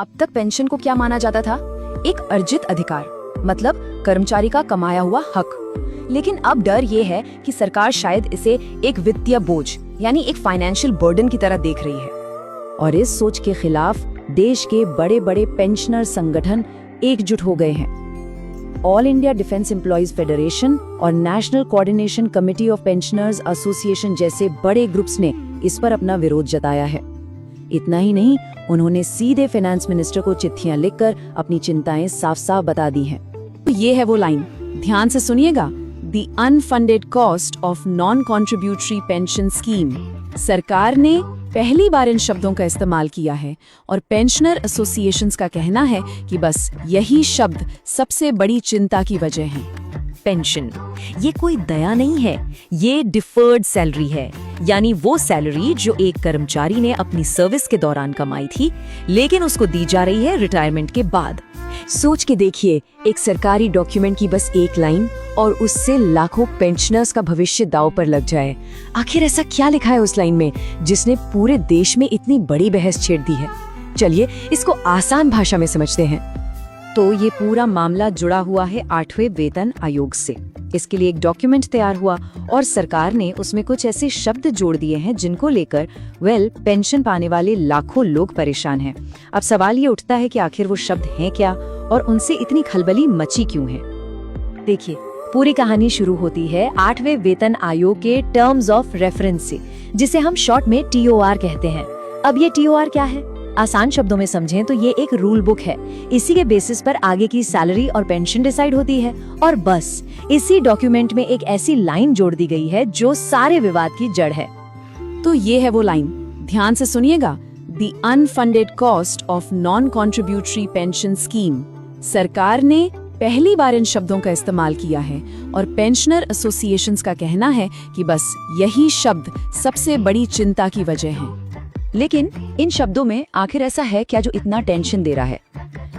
अब तक पेंशन को क्या माना जाता था? एक अर्जित अधिकार, मतलब कर्मचारी का कमाया हुआ हक। लेकिन अब डर ये है कि सरकार शायद इसे एक वित्तीय बोझ यानी एक फाइनेंशियल बर्डन की तरह देख रही है। और इस सोच के खिलाफ देश के बड़े बड़े पेंशनर संगठन एकजुट हो गए हैं। All India Defence Employees Federation और National Coordination Committee of Pensioners Association जैसे बड़े ग्रुप्स ने इस पर अपना विरोध जताया है। इतना ही नहीं, उन्होंने सीधे फाइनेंस मिनिस्टर को चिट्ठियां लिखकर अपनी चिंताएं साफ साफ बता दी हैं। तो ये है वो लाइन, ध्यान से सुनिएगा। The unfunded cost of non contributory pension scheme. सरकार ने पहली बार इन शब्दों का इस्तेमाल किया है और पेंशनर एसोसिएशंस का कहना है कि बस यही शब्द सबसे बड़ी चिंता की वजह है। पेंशन ये कोई दया नहीं है, ये डिफर्ड सैलरी है, यानी वो सैलरी जो एक कर्मचारी ने अपनी सर्विस के दौरान कमाई थी लेकिन उसको दी जा रही है रिटायरमेंट के बाद। सोच के देखिए, एक सरकारी डॉक्यूमेंट की बस एक लाइन और उससे लाखों पेंशनर्स का भविष्य दांव पर लग जाए। आखिर ऐसा क्या लिखा है उस लाइन में जिसने पूरे देश में इतनी बड़ी बहस छेड़ दी है? चलिए इसको आसान भाषा में समझते हैं। तो ये पूरा मामला जुड़ा हुआ है 8वें वेतन आयोग से। इसके लिए एक डॉक्यूमेंट तैयार हुआ और सरकार ने उसमें कुछ ऐसे शब्द जोड़ दिए हैं जिनको लेकर पेंशन पाने वाले लाखों लोग परेशान हैं। अब सवाल ये उठता है कि आखिर वो शब्द हैं क्या और उनसे इतनी खलबली मची क्यों है। देखिए, पूरी कहानी शुरू होती है 8वें वेतन आयोग के टर्म्स ऑफ रेफरेंस से, जिसे हम शॉर्ट में TOR कहते हैं। अब ये TOR क्या है? आसान शब्दों में समझें तो ये एक रूल बुक है। इसी के बेसिस पर आगे की सैलरी और पेंशन डिसाइड होती है और बस इसी डॉक्यूमेंट में एक ऐसी लाइन जोड़ दी गई है जो सारे विवाद की जड़ है। तो ये है वो लाइन, ध्यान से सुनिएगा। The unfunded cost of non contributory pension scheme. सरकार ने पहली बार इन शब्दों का इस्तेमाल किया है और पेंशनर एसोसिएशंस का कहना है कि बस यही शब्द सबसे बड़ी चिंता की वजह है। लेकिन इन शब्दों में आखिर ऐसा है क्या जो इतना टेंशन दे रहा है?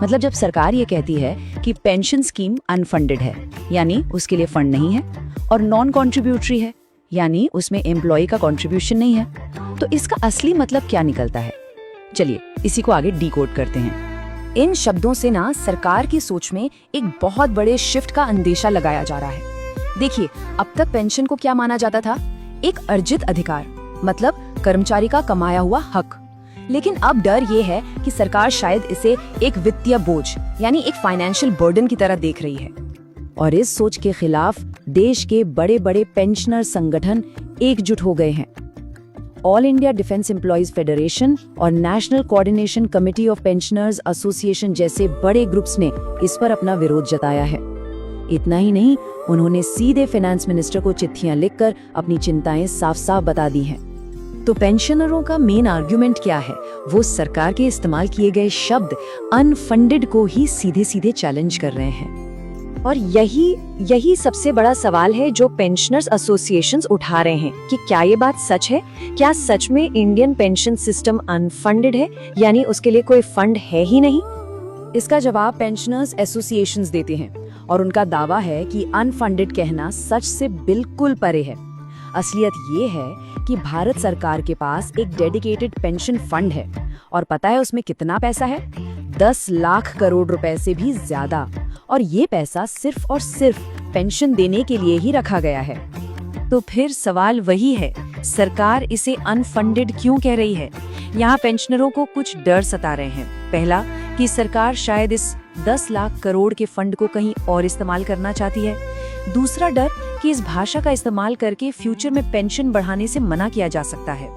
मतलब जब सरकार ये कहती है कि पेंशन स्कीम अनफंडेड है, यानी उसके लिए फंड नहीं है, और नॉन कॉन्ट्रीब्यूटरी है, यानी उसमें एम्प्लॉय का कंट्रीब्यूशन नहीं है, तो इसका असली मतलब क्या निकलता है? चलिए इसी को आगे डिकोड करते हैं। इन शब्दों से ना सरकार की सोच में एक बहुत बड़े शिफ्ट का अंदेशा लगाया जा रहा है। देखिए, अब तक पेंशन को क्या माना जाता था? एक अर्जित अधिकार, मतलब कर्मचारी का कमाया हुआ हक। लेकिन अब डर ये है कि सरकार शायद इसे एक वित्तीय बोझ यानी एक फाइनेंशियल बर्डन की तरह देख रही है। और इस सोच के खिलाफ देश के बड़े बड़े पेंशनर संगठन एकजुट हो गए हैं। All India Defence Employees Federation और National Coordination Committee of Pensioners Association जैसे बड़े ग्रुप्स ने इस पर अपना विरोध जताया है। इतना ही नहीं, उन्होंने सीधे फाइनेंस मिनिस्टर को चिट्ठियां लिखकर अपनी चिंताएं साफ साफ बता दी हैं। तो पेंशनरों का मेन आर्गुमेंट क्या है? वो सरकार के इस्तेमाल किए गए शब्द अनफंडेड को ही सीधे सीधे चैलेंज कर रहे हैं। और यही सबसे बड़ा सवाल है जो पेंशनर्स एसोसिएशंस उठा रहे हैं कि क्या ये बात सच है? क्या सच में इंडियन पेंशन सिस्टम अनफंडेड है, यानी उसके लिए कोई फंड है ही नहीं? इसका जवाब पेंशनर्स एसोसिएशंस देते हैं और उनका दावा है कि अनफंडेड कहना सच से बिल्कुल परे है। असलियत ये है कि भारत सरकार के पास एक डेडिकेटेड पेंशन फंड है और पता है उसमें कितना पैसा है? 10 लाख करोड़ रुपए से भी ज्यादा। और ये पैसा सिर्फ और सिर्फ पेंशन देने के लिए ही रखा गया है। तो फिर सवाल वही है, सरकार इसे अनफंडेड क्यों कह रही है? यहाँ पेंशनरों को कुछ डर सता रहे हैं। पहला, कि सरकार शायद इस 10 लाख करोड़ के फंड को कहीं और इस्तेमाल करना चाहती है। दूसरा डर कि इस भाषा का इस्तेमाल करके फ्यूचर में पेंशन बढ़ाने से मना किया जा सकता है।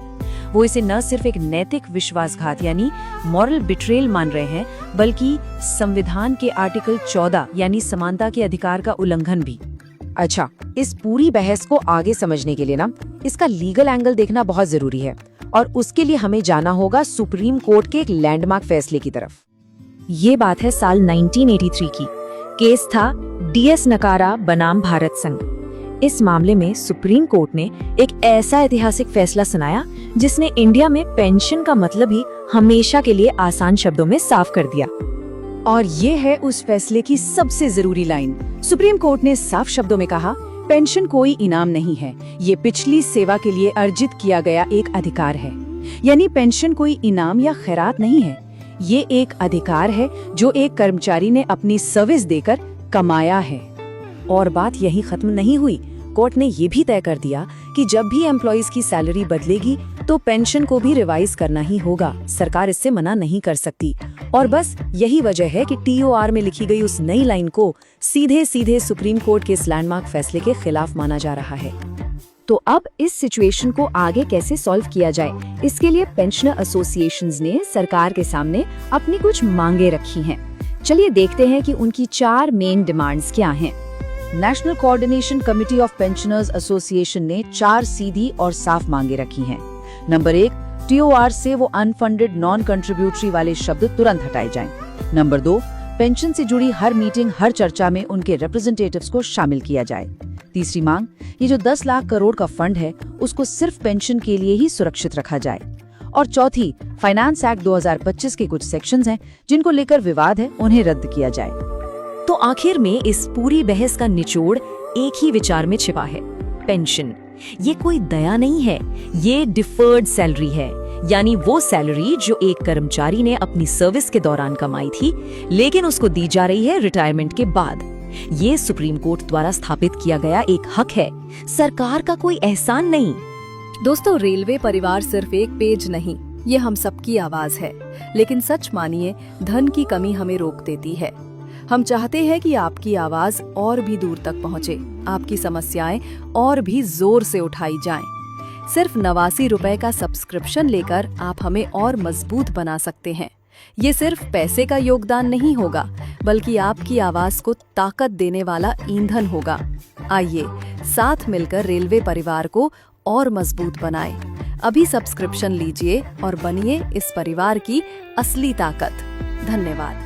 वो इसे न सिर्फ एक नैतिक विश्वासघात यानी मॉरल बिट्रेल मान रहे हैं, बल्कि संविधान के आर्टिकल 14 यानी समानता के अधिकार का उल्लंघन भी। अच्छा, इस पूरी बहस को आगे समझने के लिए ना इसका लीगल एंगल देखना बहुत जरूरी है और उसके लिए हमें जाना होगा सुप्रीम कोर्ट के एक लैंडमार्क फैसले की तरफ। ये बात है साल 1983 की। केस था DS नकारा बनाम भारत संघ। इस मामले में सुप्रीम कोर्ट ने एक ऐसा ऐतिहासिक फैसला सुनाया जिसने इंडिया में पेंशन का मतलब ही हमेशा के लिए आसान शब्दों में साफ कर दिया। और ये है उस फैसले की सबसे जरूरी लाइन। सुप्रीम कोर्ट ने साफ शब्दों में कहा, पेंशन कोई इनाम नहीं है, ये पिछली सेवा के लिए अर्जित किया गया एक अधिकार है। यानी पेंशन कोई इनाम या खैरात नहीं है, ये एक अधिकार है जो एक कर्मचारी ने अपनी सर्विस देकर कमाया है। और बात यही खत्म नहीं हुई। कोर्ट ने ये भी तय कर दिया कि जब भी एम्प्लॉइज की सैलरी बदलेगी तो पेंशन को भी रिवाइज करना ही होगा। सरकार इससे मना नहीं कर सकती। और बस यही वजह है कि TOR में लिखी गई उस नई लाइन को सीधे सीधे सुप्रीम कोर्ट के इस लैंडमार्क फैसले के खिलाफ माना जा रहा है। तो अब इस सिचुएशन को आगे कैसे सॉल्व किया जाए, इसके लिए पेंशनर एसोसिएशंस ने सरकार के सामने अपनी कुछ मांगे रखी हैं। चलिए देखते हैं कि उनकी 4 मेन डिमांड्स क्या हैं। National Coordination Committee of Pensioners association ने 4 सीधी और साफ मांगे रखी हैं। नंबर 1, TOR से वो अनफंडेड नॉन कंट्रीब्यूटरी वाले शब्द तुरंत हटाए जाएं। नंबर 2, पेंशन से जुड़ी हर मीटिंग, हर चर्चा में उनके रिप्रेजेंटेटिव्स को शामिल किया जाए। तीसरी मांग, ये जो 10 लाख करोड़ का फंड है उसको सिर्फ पेंशन के लिए ही सुरक्षित रखा जाए। और चौथी, फाइनेंस एक्ट 2025 के कुछ सेक्शंस हैं जिनको लेकर विवाद है, उन्हें रद्द किया जाए। तो आखिर में इस पूरी बहस का निचोड़ एक ही विचार में छिपा है, पेंशन। ये कोई दया नहीं है, ये डिफर्ड सैलरी है, यानी वो सैलरी जो एक कर्मचारी ने अपनी सर्विस के दौरान कमाई थी लेकिन उसको दी जा रही है रिटायरमेंट के बाद। ये सुप्रीम कोर्ट द्वारा स्थापित किया गया एक हक है, सरकार का कोई एहसान नहीं। दोस्तों, रेलवे परिवार सिर्फ एक पेज नहीं, ये हम सबकी आवाज है। लेकिन सच मानिए, धन की कमी हमें रोक देती है। हम चाहते हैं कि आपकी आवाज और भी दूर तक पहुंचे, आपकी समस्याएं और भी जोर से उठाई जाएं। सिर्फ 89 रुपए का सब्सक्रिप्शन लेकर आप हमें और मजबूत बना सकते हैं। ये सिर्फ पैसे का योगदान नहीं होगा, बल्कि आपकी आवाज को ताकत देने वाला ईंधन होगा। आइए साथ मिलकर रेलवे परिवार को और मजबूत बनाएं। अभी सब्सक्रिप्शन लीजिए और बनिए इस परिवार की असली ताकत। धन्यवाद।